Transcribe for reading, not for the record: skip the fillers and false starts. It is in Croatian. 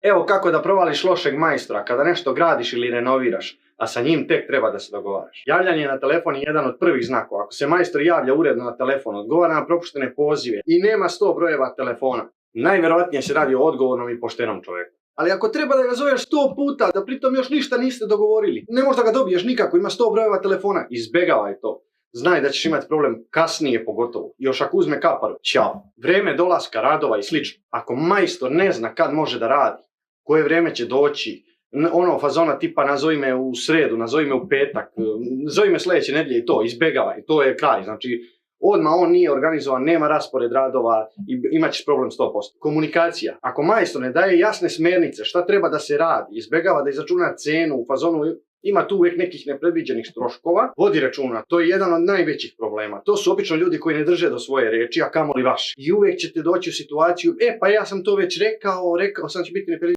Evo kako da provališ lošeg majstora kada nešto gradiš ili renoviraš, a sa njim tek treba da se dogovaraš. Javljanje na telefon je jedan od prvih znakova. Ako se majstor javlja uredno na telefon, odgovara na propuštene pozive i nema 100 brojeva telefona, najvjerovatnije se radi o odgovornom i poštenom čovjeku. Ali ako treba da ga zoveš 100 puta, da pritom još ništa niste dogovorili, ne možda ga dobiješ nikako, ima 100 brojeva telefona, izbegavaj to. Znaj da ćeš imati problem kasnije pogotovo. Još ako uzme kaparu, ćao. Vreme dolaska radova i slično. Ako majstor ne zna kad može da radi, koje vrijeme će doći, ono fazona tipa nazovi me u sredu, nazovi me u petak, nazovi me sljedeće nedjelje i to, izbegavaj, to je kraj. Znači, odmah on nije organizovan, nema raspored radova i imat ćeš problem 100%. Komunikacija. Ako majstor ne daje jasne smjernice šta treba da se radi, izbegava da izračuna cenu u fazonu, ima tu uvijek nekih nepredviđenih troškova, vodi računa, to je jedan od najvećih problema. To su obično ljudi koji ne drže do svoje riječi, a kamoli vaši. I uvijek ćete doći u situaciju, pa ja sam to već rekao sam će biti nepredviđen.